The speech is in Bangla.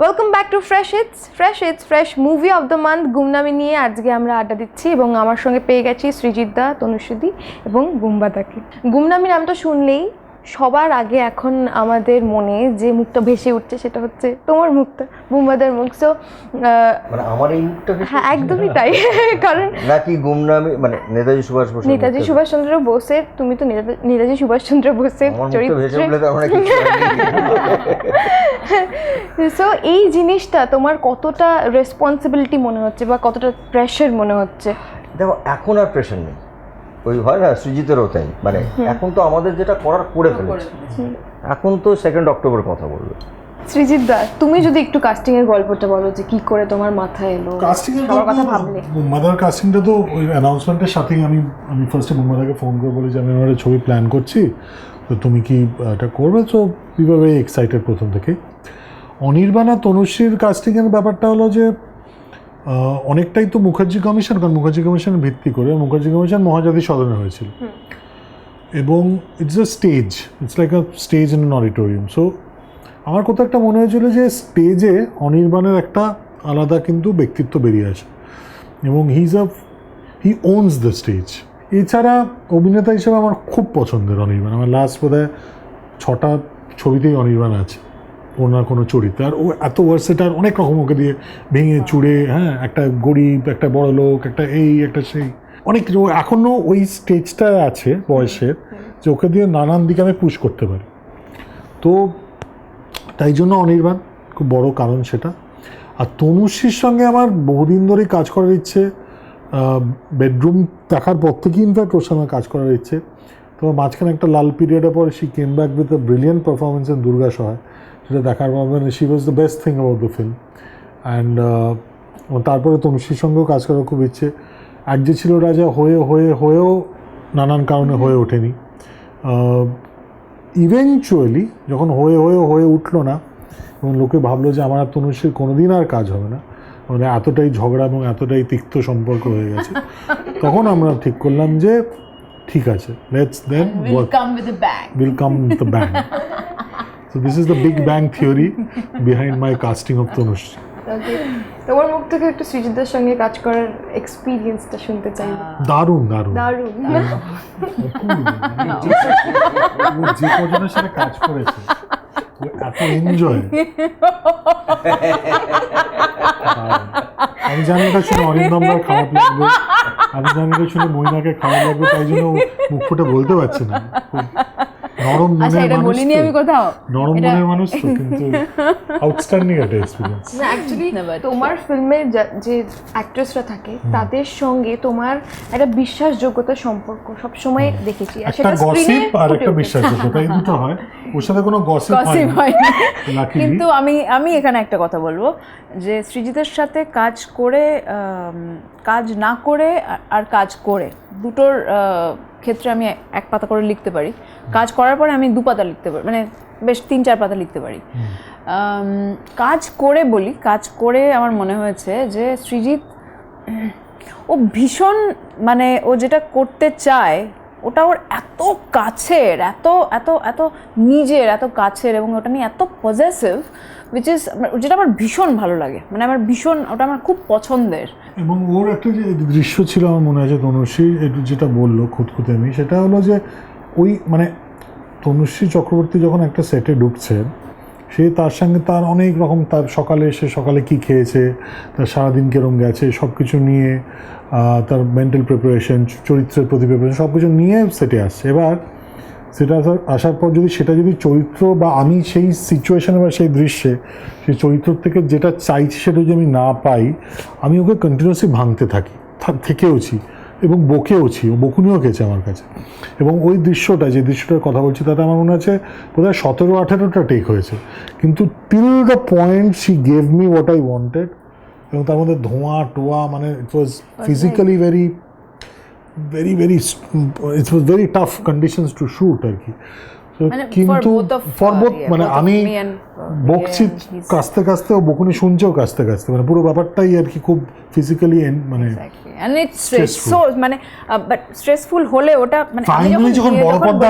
Welcome back to fresh movie of the month Gumnaami নিয়ে আজকে আমরা আড্ডা দিচ্ছি এবং আমার সঙ্গে পেয়ে গেছি সৃজিত দা, তনুশ্রীদি এবং বুম্বাদাকে। গুমনামি নামটা শুনলেই সবার আগে এখন আমাদের মনে যে মুখটা ভেসে উঠছে সেটা হচ্ছে তোমার মুখটা, বুম্বাদার মুখ। সো মানে আমার এই মুখটা হ্যাঁ একদমই তাই, কারণ নাকি গুমনামি মানে নেতাজি সুভাষচন্দ্র বোসের, তুমি তো নেতাজি সুভাষচন্দ্র বোসের চরিত্রে। সো এই জিনিসটা তোমার কতটা রেসপন্সিবিলিটি মনে হচ্ছে বা কতটা প্রেশার মনে হচ্ছে? দেখো এখন আর প্রেশার নেই, ওই হয় না সৃজিতেরও তাই, মানে এখন তো আমাদের যেটা করার করে ফেলেছি, এখন তো 2 অক্টোবর কথা বলবে। সৃজিত দা, তুমি যদি একটু কাস্টিং এর গল্পটা বলো যে কি করে তোমার মাথায় এলো কাস্টিং এর কথা ভাবলে? মাদার কাস্টিংটা তো ওই অ্যানাউন্সমেন্টের সাথেই আমি ফার্স্টে মুম্বাদাকে ফোন করে বলি যে আমি আমার ছবি প্ল্যান করছি, তো তুমি কি এটা করবে? তো উই ওয়ার ভেরি এক্সাইটেড প্রথম থেকে। অনির্বাণ আর তনুশ্রীর কাস্টিংয়ের ব্যাপারটা হলো যে অনেকটাই তো মুখার্জি কমিশন, কারণ মুখার্জি কমিশনের ভিত্তি করে মুখার্জি কমিশন মহাজাতি সদনে হয়েছিল এবং it's a stage, it's like a stage in an auditorium. So আমার কোথাও একটা মনে হয়েছিল যে স্টেজে অনির্বাণের একটা আলাদা কিন্তু ব্যক্তিত্ব বেরিয়ে আসে এবং হি ওনস দ্য স্টেজ। এছাড়া অভিনেতা হিসেবে আমার খুব পছন্দের অনির্বাণ। আমার লাস্ট বোধহয় 6টা ছবিতেই অনির্বাণ আছে ওনার কোনো চরিত্র, আর ও এত ভার্সেটাইল, অনেক রকম ওকে দিয়ে ভেঙে চুড়ে, হ্যাঁ, একটা গরিব, একটা বড় লোক, একটা এই একটা সেই, অনেক কিছু। এখনও ওই স্টেজটা আছে বয়সের যে ওকে দিয়ে নানান দিকে আমি পুশ করতে পারি। তো তাই জন্য অনির্বাণ খুব বড় কারণ সেটা। আর তনুশ্রীর সঙ্গে আমার বহুদিন ধরেই কাজ করার ইচ্ছে, বেডরুম দেখার পর থেকেই ইনফ্যাক্ট ওর সঙ্গে কাজ করার ইচ্ছে। তো মাঝখানে একটা লাল পিরিয়ডের পরে she came back with a brilliant performance in Durga সহায়, সেটা দেখার পর মানে she was the best thing about the film. And তারপরে তনুশ্রীর সঙ্গেও কাজ করার খুব ইচ্ছে। এক যে ছিল রাজা হয়েও নানান কারণে হয়ে ওঠেনি। ইভেনচুয়ালি যখন হয়ে উঠলো না এবং লোকে ভাবলো যে আমার আর তনুশ্রীর কোনোদিন আর কাজ হবে না, মানে এতটাই ঝগড়া এবং এতটাই তিক্ত সম্পর্ক হয়ে গেছে, তখন আমরা ঠিক করলাম যে ঠিক আছে, let's then we'll come with a bang. So this is the big bang theory behind my casting of Tanushri. তোমার মুখ থেকে একটু সৃজিতদার সঙ্গে কাজ করার এক্সপিরিয়েন্সটা শুনতে চাই। দারুণ যে কজনের সাথে কাজ করেছে এত এনজয়। আমি জানি এটা শুনে অরিন্দমবার খারাপ লাগবে, আমি জানি এটা শুনে মহিনাকে খারাপ লাগবে, তাই জন্য মুখ ফুটে বলতে পারছি না। নরম মনের মানুষ তো, কিন্তু আউটস্ট্যান্ডিং একটা এক্সপিরিয়েন্স। না অ্যাকচুয়ালি তোমার ফিল্মে যে অ্যাক্ট্রেসরা থাকে তাদের সঙ্গে তোমার একটা বিশ্বাসযোগ্যতার সম্পর্ক সবসময় দেখেছি, আর সেটা গসিপ আর একটা বিশ্বাসযোগ্যতা, এই দুটো হয়, ওর সাথে কোনো গসিপ হয় না। কিন্তু আমি এখানে একটা কথা বলবো যে সৃজিতের সাথে কাজ না করে আর কাজ করে দুটোর ক্ষেত্রে আমি 1 পাতা করে লিখতে পারি, কাজ করার পরে আমি 2 পাতা লিখতে পারি, মানে বেশ 3-4 পাতা লিখতে পারি। কাজ করে আমার মনে হয়েছে যে সৃজিত ও ভীষণ, মানে ও যেটা করতে চায় ওটা ওর এত কাছের, এত নিজের, এত কাছের, এবং ওটা নিয়ে এত পজেসিভ, যেটা আমার ভীষণ ভালো লাগে, মানে ওটা আমার খুব পছন্দের। এবং ওর একটা যে দৃশ্য ছিল আমার মনে আছে তনুশ্রী যেটা বললো খুঁতখুঁতে আমি, সেটা হলো যে ওই মানে তনুশ্রী চক্রবর্তী যখন একটা সেটে ঢুকছে, সে তার সঙ্গে তার অনেক রকম, তার সকালে কি খেয়েছে, তার সারাদিন কীরকম গেছে, সব কিছু নিয়ে, তার মেন্টাল প্রিপারেশন, চরিত্রের প্রতি প্রিপারেশন, সব কিছু নিয়ে সেটে আসছে। এবার সেটা আসার পর সেটা যদি চরিত্র বা আমি সেই সিচুয়েশনে বা সেই দৃশ্যে সেই চরিত্র থেকে যেটা চাইছি সেটা যদি আমি না পাই, আমি ওকে কন্টিনিউয়াসলি ভাঙতে থেকেওছি এবং বকেওছি, ও বকুনিও খেয়েছে আমার কাছে। এবং ওই যে দৃশ্যটার কথা বলছি তাতে আমার মনে আছে বোধহয় 17-18টা টেক হয়েছে, কিন্তু till the point she gave me what I wanted. এবং তার মধ্যে টোয়া, মানে it was physically very it was very tough conditions to shoot আর কি। কিন্তু ফর বোথ, মানে আমি বকছি কাস্তে কাস্তে, ও বকুনি শুনছেও কাস্তে কাস্তে, মানে পুরো ব্যাপারটাই আর কি খুব ফিজিক্যালি মানে স্ট্রেসফুল হলে ওটা মানে ফাইনালি যখন বড় পর্দা